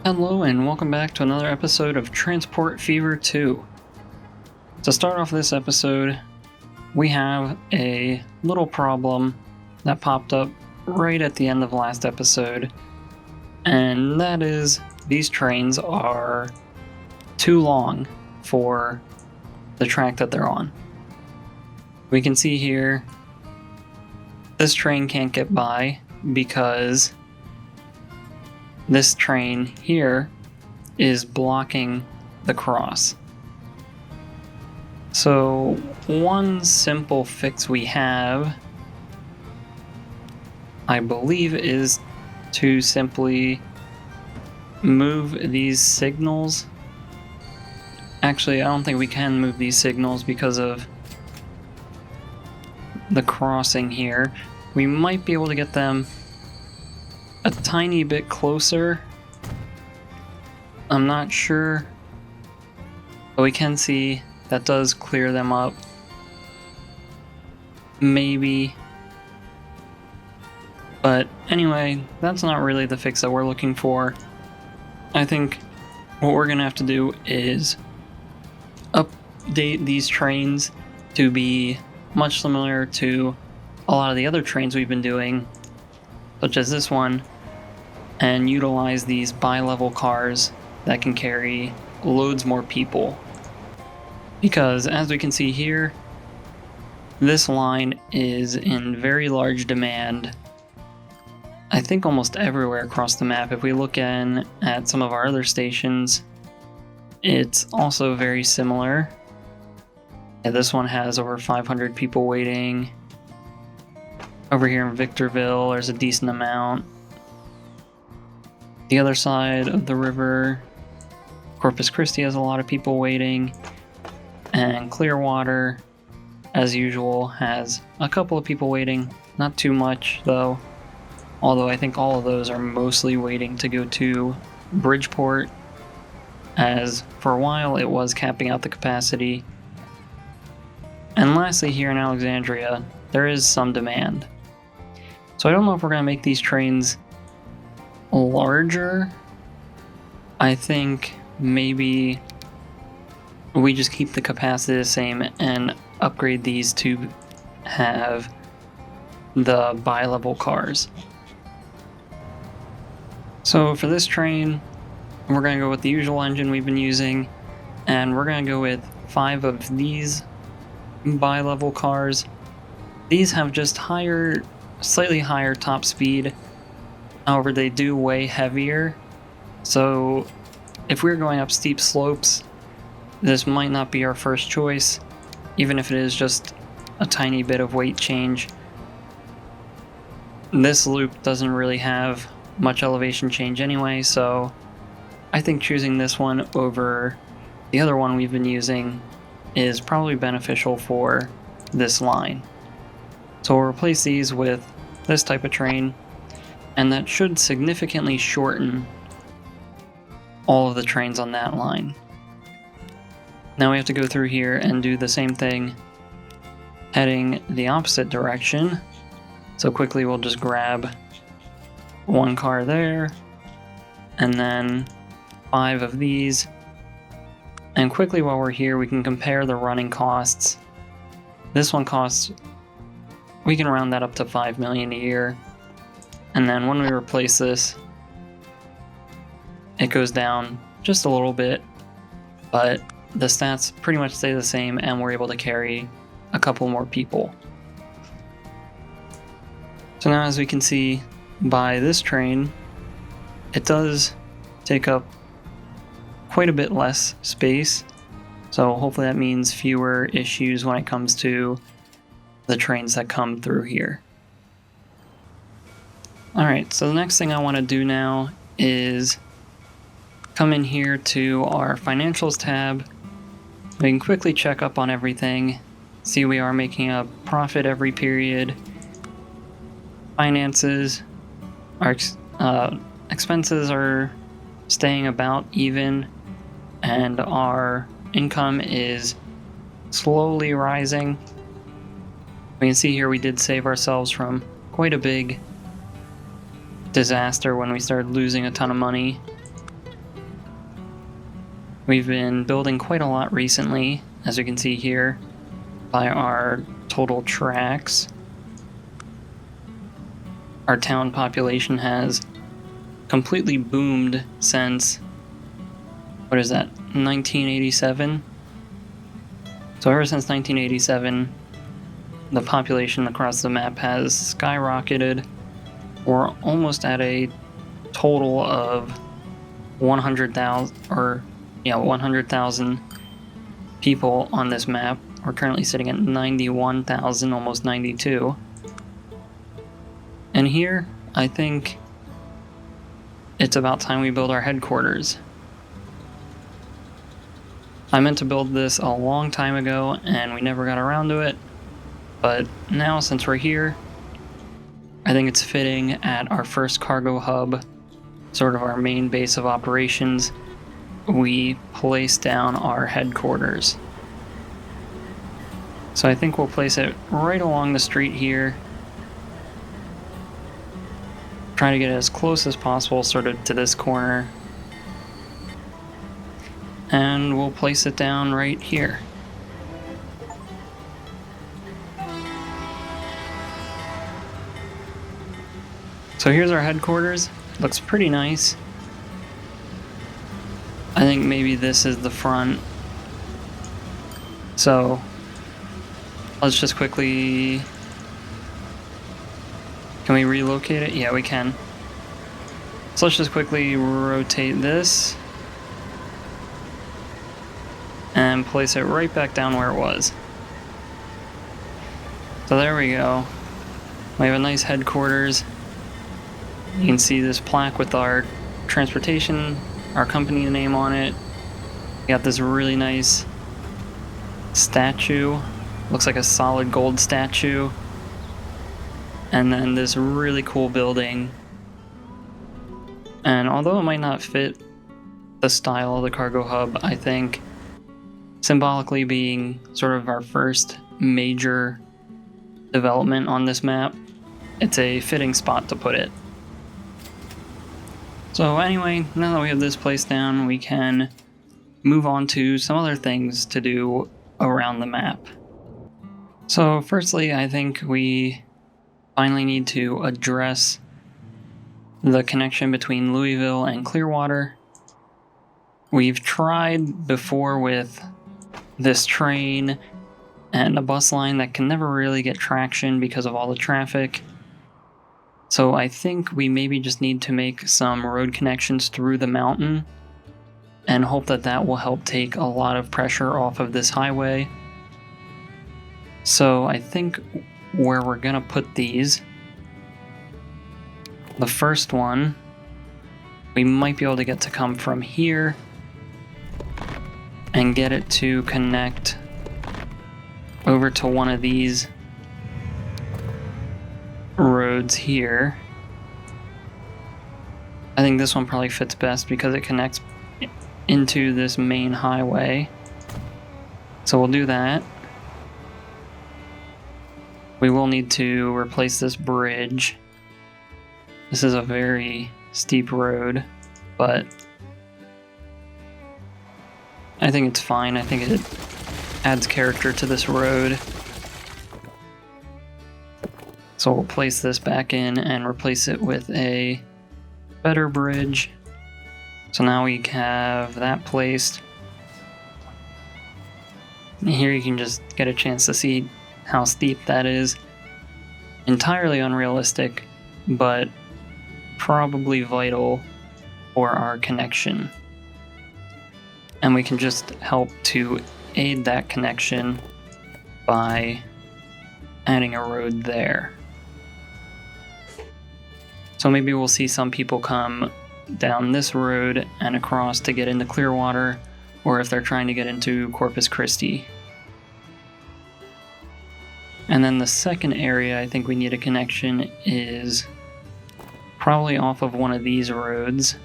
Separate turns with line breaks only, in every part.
Hello and welcome back to another episode of Transport Fever 2. To start off this episode, we have a little problem that popped up right at the end of last episode, and that is these trains are too long for the track that they're on. We can see here this train can't get by because this train here is blocking the cross. So one simple fix we have, I believe, is to simply move these signals. Actually, I don't think we can move these signals because of the crossing here. We might be able to get them a tiny bit closer. I'm not sure, but we can see that does clear them up. Maybe. But anyway, that's not really the fix that we're looking for. I think what we're gonna have to do is update these trains to be much similar to a lot of the other trains we've been doing, such as this one, and utilize these bi-level cars that can carry loads more people. Because as we can see here, this line is in very large demand, I think almost everywhere across the map. If we look at some of our other stations, it's also very similar. This one has over 500 people waiting. Over here in Victorville, there's a decent amount. The other side of the river, Corpus Christi, has a lot of people waiting, and Clearwater, as usual, has a couple of people waiting. Not too much, though, although I think all of those are mostly waiting to go to Bridgeport, as for a while it was capping out the capacity. And lastly, here in Alexandria, there is some demand. So I don't know if we're going to make these trains larger. I think maybe we just keep the capacity the same and upgrade these to have the bi-level cars. So for this train, we're going to go with the usual engine we've been using, and we're going to go with 5 of these bi-level cars. These have just slightly higher top speed. However, they do weigh heavier, so if we're going up steep slopes, this might not be our first choice, even if it is just a tiny bit of weight change. This loop doesn't really have much elevation change anyway, so I think choosing this one over the other one we've been using is probably beneficial for this line. So we'll replace these with this type of train, and that should significantly shorten all of the trains on that line. Now we have to go through here and do the same thing heading the opposite direction. So quickly we'll just grab one car there, and then 5 of these. And quickly while we're here, we can compare the running costs. This one costs, we can round that up to 5 million a year. And then when we replace this, it goes down just a little bit, but the stats pretty much stay the same, and we're able to carry a couple more people. So now, as we can see by this train, it does take up quite a bit less space, so hopefully that means fewer issues when it comes to the trains that come through here. Alright, so the next thing I want to do now is come in here to our financials tab. We can quickly check up on everything, see we are making a profit every period. Finances, our expenses are staying about even, and our income is slowly rising. We can see here we did save ourselves from quite a big disaster when we started losing a ton of money. We've been building quite a lot recently, as you can see here, by our total tracks. Our town population has completely boomed since, what is that, 1987? So ever since 1987, the population across the map has skyrocketed. We're almost at a total of 100,000 people on this map. We're currently sitting at 91,000, almost 92. And here, I think it's about time we build our headquarters. I meant to build this a long time ago, and we never got around to it. But now, since we're here, I think it's fitting at our first cargo hub, sort of our main base of operations, we place down our headquarters. So I think we'll place it right along the street here. Try to get it as close as possible sort of to this corner. And we'll place it down right here. So here's our headquarters. Looks pretty nice. I think maybe this is the front. So let's just quickly... Can we relocate it? Yeah, we can. So let's just quickly rotate this and place it right back down where it was. So there we go. We have a nice headquarters. You can see this plaque with our transportation, our company name on it. We got this really nice statue. Looks like a solid gold statue. And then this really cool building. And although it might not fit the style of the cargo hub, I think symbolically being sort of our first major development on this map, it's a fitting spot to put it. So anyway, now that we have this place down, we can move on to some other things to do around the map. So firstly, I think we finally need to address the connection between Louisville and Clearwater. We've tried before with this train and a bus line that can never really get traction because of all the traffic. So I think we maybe just need to make some road connections through the mountain and hope that that will help take a lot of pressure off of this highway. So I think where we're gonna put these, the first one, we might be able to get to come from here and get it to connect over to one of these roads here. I think this one probably fits best because it connects into this main highway. So we'll do that. We will need to replace this bridge. This is a very steep road, but I think it's fine. I think it adds character to this road. So we'll place this back in and replace it with a better bridge. So now we have that placed. And here you can just get a chance to see how steep that is. Entirely unrealistic, but probably vital for our connection. And we can just help to aid that connection by adding a road there. So maybe we'll see some people come down this road and across to get into Clearwater, or if they're trying to get into Corpus Christi. And then the second area I think we need a connection is probably off of one of these roads.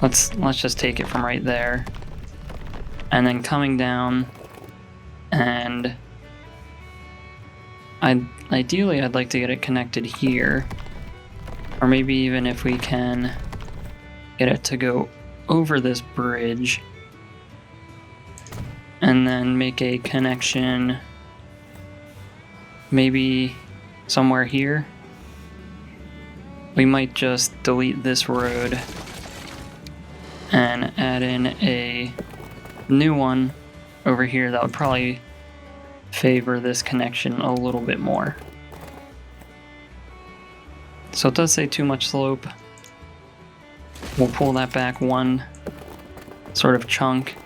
Let's just take it from right there. And then coming down, and ideally I'd like to get it connected here. Or maybe even if we can get it to go over this bridge and then make a connection maybe somewhere here. We might just delete this road and add in a new one over here that would probably favor this connection a little bit more. So it does say too much slope. We'll pull that back one sort of chunk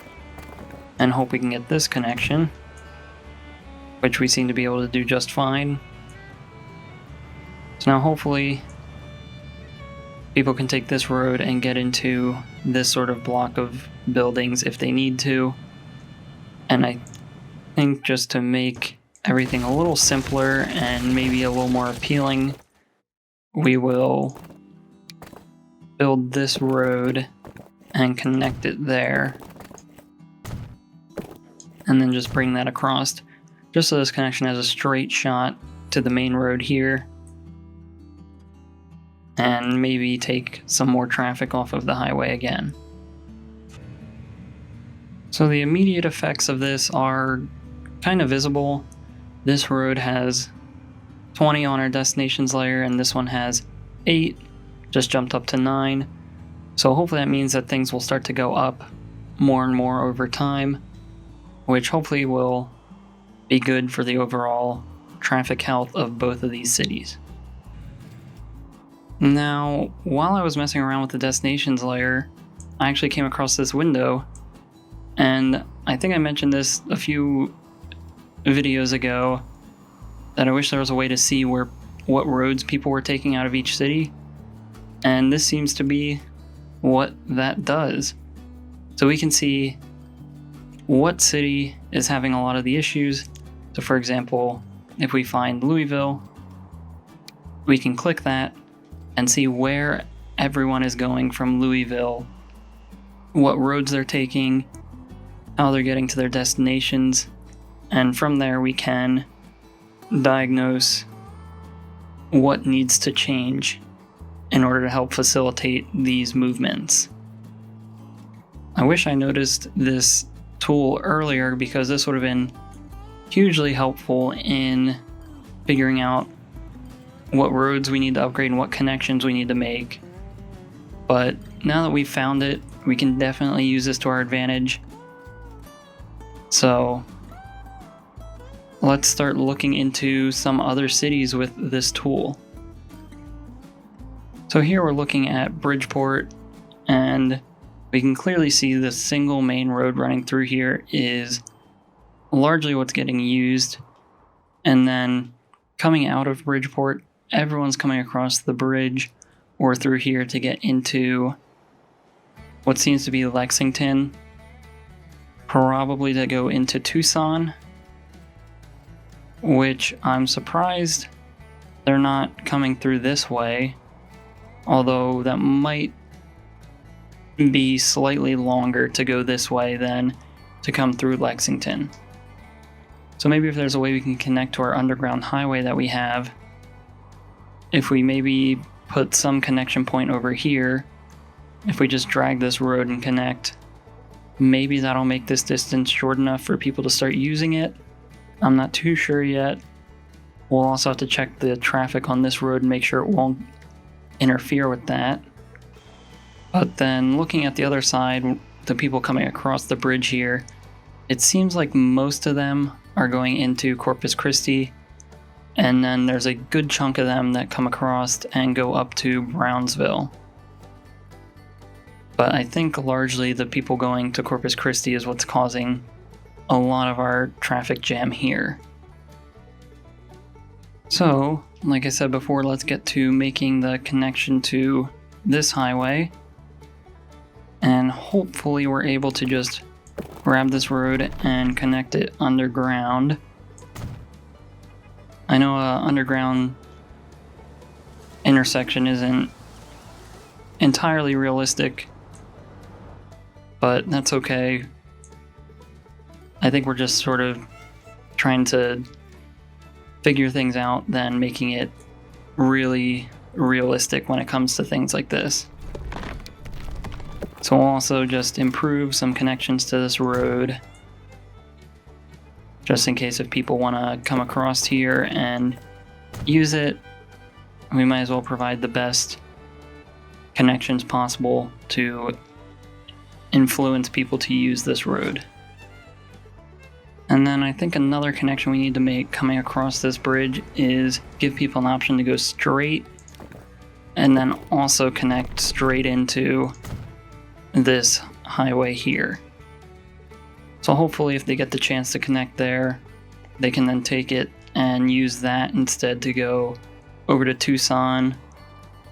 and hope we can get this connection, which we seem to be able to do just fine. So now hopefully people can take this road and get into this sort of block of buildings if they need to. And I think just to make everything a little simpler and maybe a little more appealing, we will build this road and connect it there. And then just bring that across, just so this connection has a straight shot to the main road here. And maybe take some more traffic off of the highway again. So the immediate effects of this are kind of visible. This road has 20 on our destinations layer, and this one has 8, just jumped up to 9. So hopefully that means that things will start to go up more and more over time, which hopefully will be good for the overall traffic health of both of these cities. Now, while I was messing around with the destinations layer, I actually came across this window, and I think I mentioned this a few videos ago, that I wish there was a way to see what roads people were taking out of each city, and this seems to be what that does. So we can see what city is having a lot of the issues. So for example, if we find Louisville, we can click that and see where everyone is going from Louisville, what roads they're taking, how they're getting to their destinations, and from there we can diagnose what needs to change in order to help facilitate these movements. I wish I noticed this tool earlier, because this would have been hugely helpful in figuring out what roads we need to upgrade and what connections we need to make. But now that we've found it, we can definitely use this to our advantage. So let's start looking into some other cities with this tool. So here we're looking at Bridgeport, and we can clearly see the single main road running through here is largely what's getting used. And then coming out of Bridgeport, everyone's coming across the bridge or through here to get into what seems to be Lexington, probably to go into Tucson, which I'm surprised they're not coming through this way, although that might be slightly longer to go this way than to come through Lexington. So maybe if there's a way we can connect to our underground highway that we have, if we maybe put some connection point over here, if we just drag this road and connect, maybe that'll make this distance short enough for people to start using it. I'm not too sure yet. We'll also have to check the traffic on this road and make sure it won't interfere with that. But then looking at the other side, the people coming across the bridge here, it seems like most of them are going into Corpus Christi, and then there's a good chunk of them that come across and go up to Brownsville. But I think largely the people going to Corpus Christi is what's causing a lot of our traffic jam here. So, like I said before, let's get to making the connection to this highway. And hopefully we're able to just grab this road and connect it underground. I know an underground intersection isn't entirely realistic, but that's okay. I think we're just sort of trying to figure things out, then making it really realistic when it comes to things like this. So we'll also just improve some connections to this road, just in case if people want to come across here and use it, we might as well provide the best connections possible to influence people to use this road. And then I think another connection we need to make coming across this bridge is give people an option to go straight and then also connect straight into this highway here. So hopefully if they get the chance to connect there, they can then take it and use that instead to go over to Tucson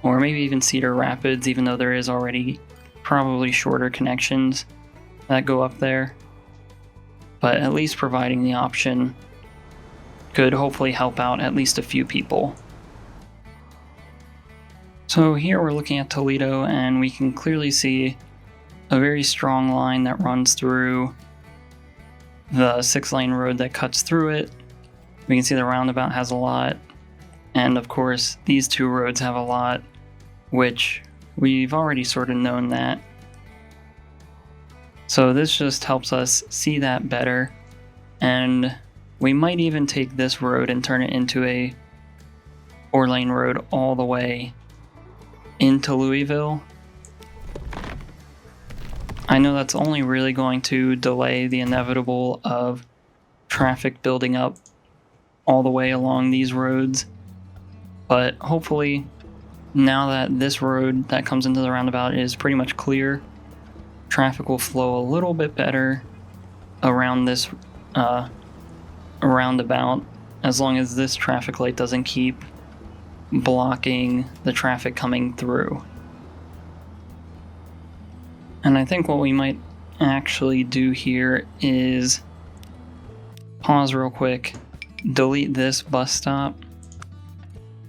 or maybe even Cedar Rapids, even though there is already probably shorter connections that go up there. But at least providing the option could hopefully help out at least a few people. So here we're looking at Toledo and we can clearly see a very strong line that runs through the 6-lane road that cuts through it. We can see the roundabout has a lot, and of course these two roads have a lot, which we've already sort of known that. So this just helps us see that better, and we might even take this road and turn it into a 4-lane road all the way into Louisville. I know that's only really going to delay the inevitable of traffic building up all the way along these roads, but hopefully now that this road that comes into the roundabout is pretty much clear, traffic will flow a little bit better around this roundabout, as long as this traffic light doesn't keep blocking the traffic coming through. And I think what we might actually do here is pause real quick, delete this bus stop,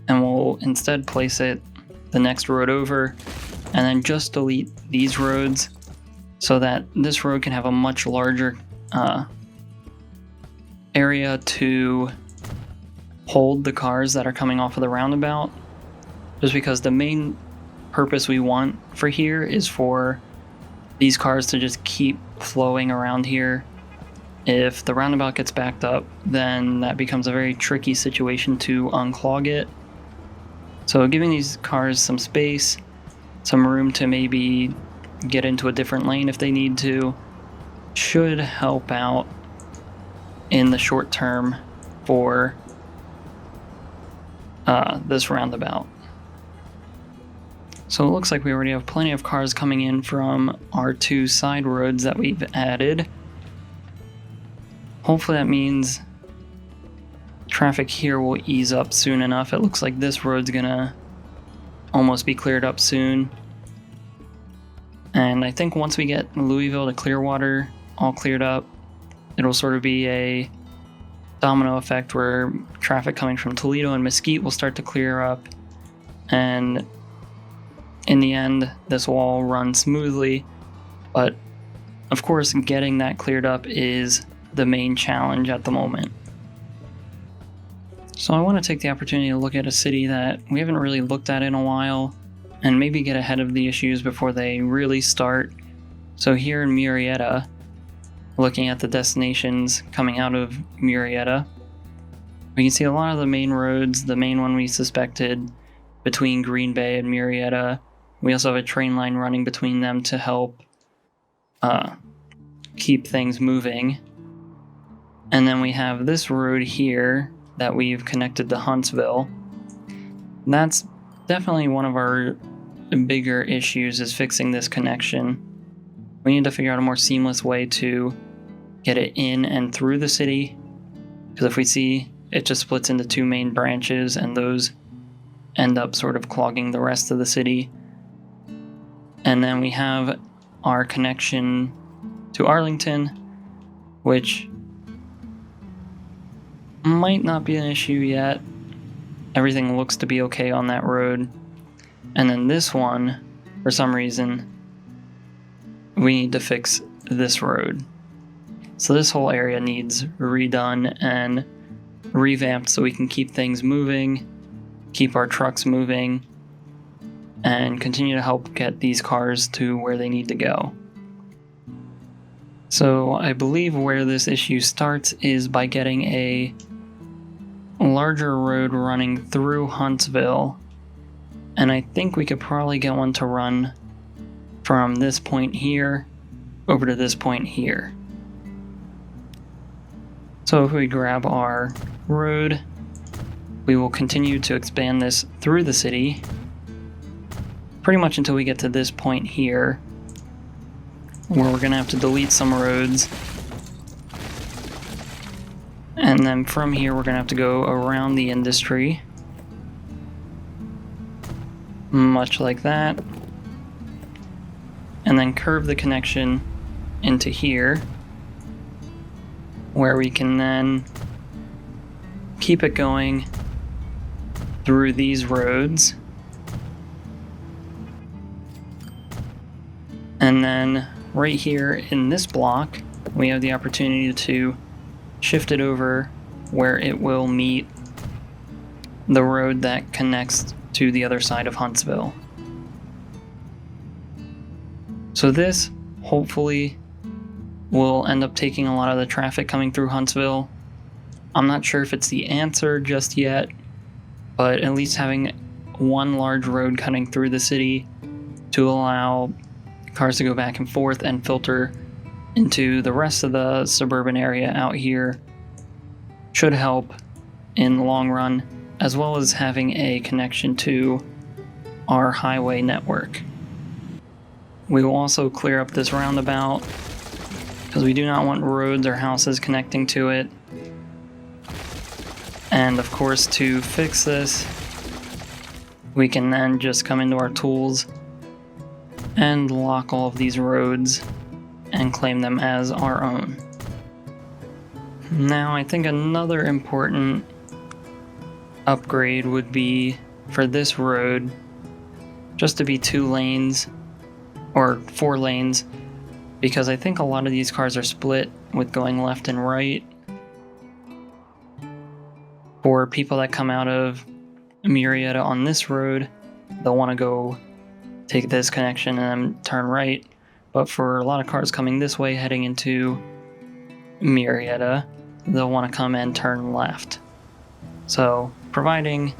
and we'll instead place it the next road over, and then just delete these roads so that this road can have a much larger area to hold the cars that are coming off of the roundabout, just because the main purpose we want for here is for these cars to just keep flowing around here. If the roundabout gets backed up, then that becomes a very tricky situation to unclog it. So giving these cars some space, some room to maybe get into a different lane if they need to, should help out in the short term for this roundabout. So it looks like we already have plenty of cars coming in from our 2 side roads that we've added. Hopefully that means traffic here will ease up soon enough. It looks like this road's gonna almost be cleared up soon. And I think once we get Louisville to Clearwater all cleared up, it'll sort of be a domino effect where traffic coming from Toledo and Mesquite will start to clear up, and in the end this will all run smoothly. But of course getting that cleared up is the main challenge at the moment. So I want to take the opportunity to look at a city that we haven't really looked at in a while and maybe get ahead of the issues before they really start. So here in Murrieta, looking at the destinations coming out of Murrieta, we can see a lot of the main roads. The main one we suspected between Green Bay and Murrieta. We also have a train line running between them to help keep things moving. And then we have this road here that we've connected to Huntsville. That's definitely one of our bigger issues, is fixing this connection. We need to figure out a more seamless way to get it in and through the city, because if we see it just splits into 2 main branches and those end up sort of clogging the rest of the city. And then we have our connection to Arlington, which might not be an issue yet. Everything looks to be okay on that road. And then this one, for some reason, we need to fix this road. So this whole area needs redone and revamped so we can keep things moving, keep our trucks moving. and continue to help get these cars to where they need to go. So I believe where this issue starts is by getting a larger road running through Huntsville, and I think we could probably get one to run from this point here over to this point here. So if we grab our road, we will continue to expand this through the city pretty much until we get to this point here, where we're going to have to delete some roads. And then from here, we're going to have to go around the industry, much like that, and then curve the connection into here, where we can then keep it going through these roads. And then right here in this block, we have the opportunity to shift it over where it will meet the road that connects to the other side of Huntsville. So this hopefully will end up taking a lot of the traffic coming through Huntsville. I'm not sure if it's the answer just yet, but at least having one large road cutting through the city to allow cars to go back and forth and filter into the rest of the suburban area out here should help in the long run, as well as having a connection to our highway network. We will also clear up this roundabout because we do not want roads or houses connecting to it. And of course, to fix this, we can then just come into our tools and lock all of these roads and claim them as our own. Now, I think another important upgrade would be for this road just to be 2 lanes or 4 lanes, because I think a lot of these cars are split with going left and right. For people that come out of Murrieta on this road, they'll want to go take this connection and then turn right. But for a lot of cars coming this way heading into Murrieta, they'll want to come and turn left. So providing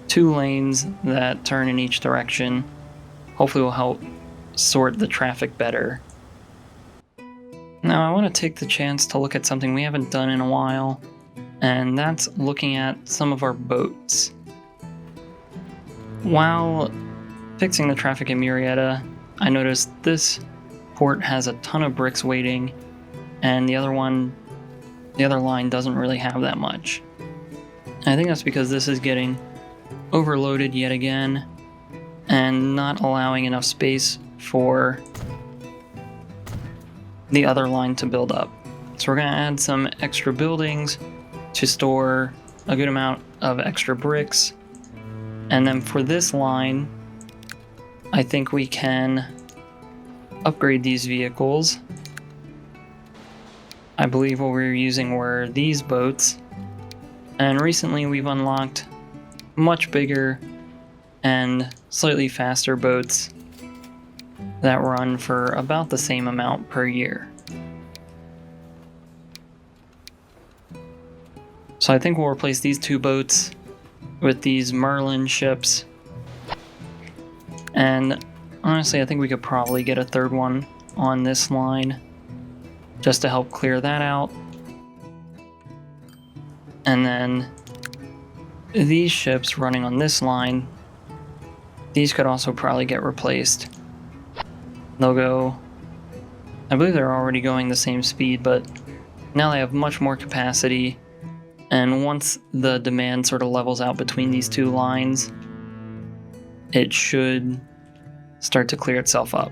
2 lanes that turn in each direction hopefully will help sort the traffic better. Now I want to take the chance to look at something we haven't done in a while, and that's looking at some of our boats. While fixing the traffic in Murrieta, I noticed this port has a ton of bricks waiting, and the other line doesn't really have that much. And I think that's because this is getting overloaded yet again and not allowing enough space for the other line to build up. So we're going to add some extra buildings to store a good amount of extra bricks. And then for this line, I think we can upgrade these vehicles. I believe what we were using were these boats. And recently we've unlocked much bigger and slightly faster boats that run for about the same amount per year. So I think we'll replace these 2 boats with these Merlin ships. And honestly, I think we could probably get a 3rd one on this line just to help clear that out. And then these ships running on this line, these could also probably get replaced. They'll go, I believe they're already going the same speed, but now they have much more capacity. And once the demand sort of levels out between these 2 lines, it should start to clear itself up.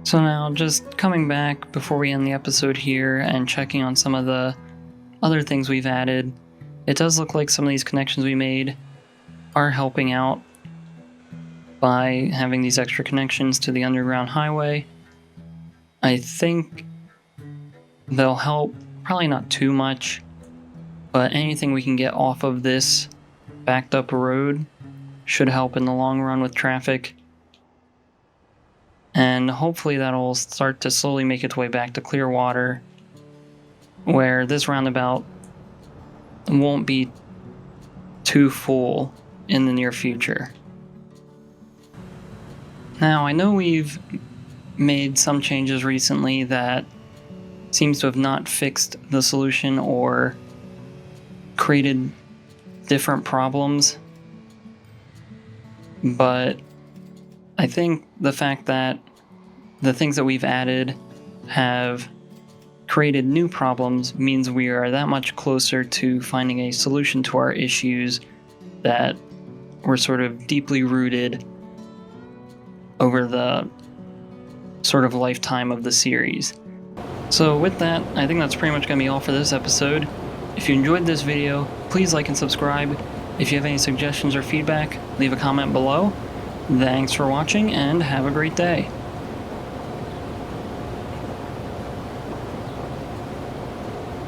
So now, just coming back before we end the episode here and checking on some of the other things we've added, it does look like some of these connections we made are helping out by having these extra connections to the underground highway. I think they'll help, probably not too much, but anything we can get off of this backed up road should help in the long run with traffic. And hopefully that'll start to slowly make its way back to clear water, where this roundabout won't be too full in the near future. Now, I know we've made some changes recently that seems to have not fixed the solution or created different problems, but I think the fact that the things that we've added have created new problems means we are that much closer to finding a solution to our issues that were sort of deeply rooted over the sort of lifetime of the series. So with that, I think that's pretty much going to be all for this episode. If you enjoyed this video, please like and subscribe. If you have any suggestions or feedback, leave a comment below. Thanks for watching and have a great day.